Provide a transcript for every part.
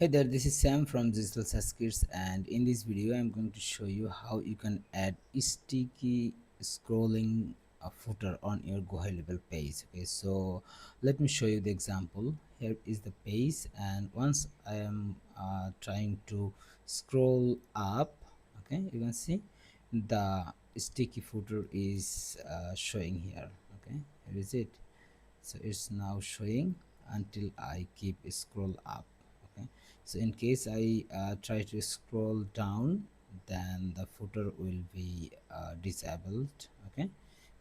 Hey there, this is Sam from GHL SaasKits, and in this video I'm going to show you how you can add sticky scrolling footer on your GoHighLevel page. Okay, so let me show you the example. Here is the page, and once I am trying to scroll up, okay, you can see the sticky footer is showing here. Okay, here is it. So it's now showing until I keep scroll up. Okay, so in case I try to scroll down, then the footer will be disabled. Okay,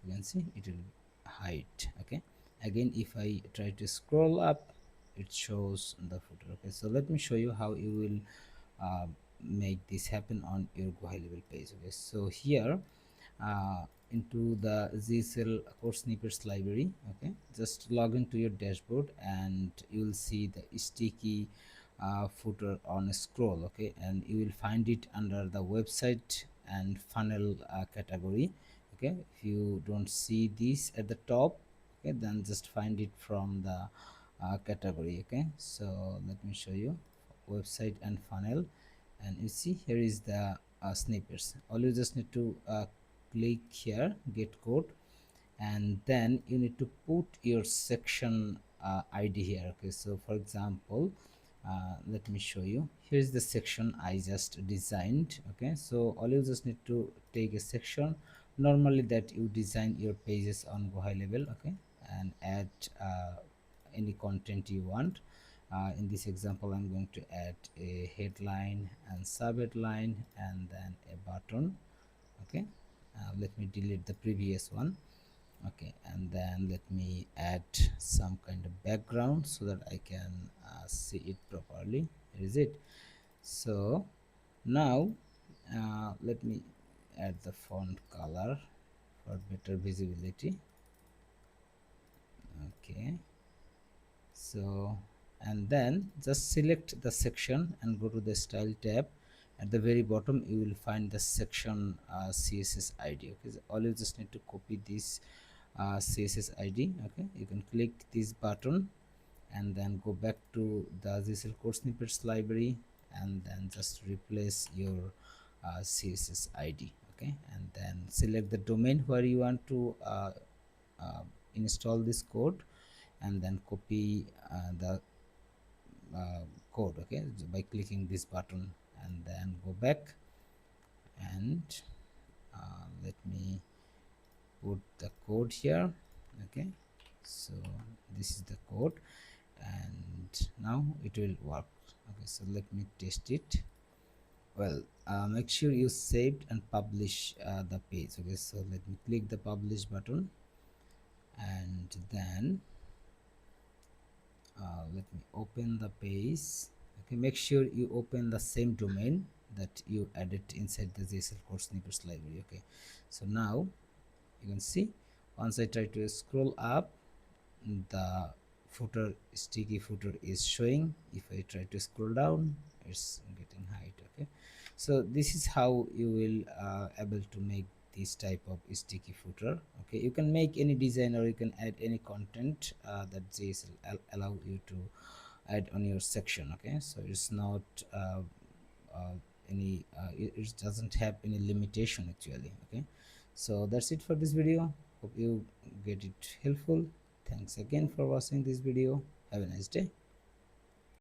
you can see it will hide. Okay, again if I try to scroll up, it shows the footer. Okay, so let me show you how you will make this happen on your GoHighLevel page. Okay, so here uh, into the GHL Code Snippets library. Okay, just log into your dashboard and you will see the sticky footer on scroll. Okay, and you will find it under the website and funnel category. Okay, if you don't see this at the top, okay, then just find it from the category. Okay, so let me show you website and funnel, and you see here is the snippets. All you just need to click here, get code, and then you need to put your section ID here. Okay, so for example, let me show you. Here's the section I just designed. Okay, so all you just need to take a section normally that you design your pages on GoHighLevel. Okay, and add any content you want. In this example, I'm going to add a headline and subheadline and then a button. Okay, let me delete the previous one. Okay, and then let me add some kind of background so that I can see it properly. Here is it. So now let me add the font color for better visibility. Okay, so and then just select the section and go to the style tab. At the very bottom you will find the section css id. Okay, so all you just need to copy this css id. Okay, you can click this button and then go back to the GHL Code Snippets library and then just replace your css id. Okay, and then select the domain where you want to uh, install this code, and then copy the code. Okay, by clicking this button, and then go back and let me put the code here. Okay, so this is the code and now it will work. Okay, so let me test it. Well, make sure you saved and publish the page. Okay, so let me click the publish button, and then let me open the page. Okay, make sure you open the same domain that you added inside the GHL Code Snippets library. Okay, so now you can see once I try to scroll up, the footer sticky footer is showing. If I try to scroll down, it's getting hide. Okay, so this is how you will able to make this type of sticky footer. Okay, you can make any design or you can add any content that JSL allow you to add on your section. Okay, so it's not uh, it doesn't have any limitation actually. Okay, so that's it for this video. Hope you get it helpful. Thanks again for watching this video. Have a nice day.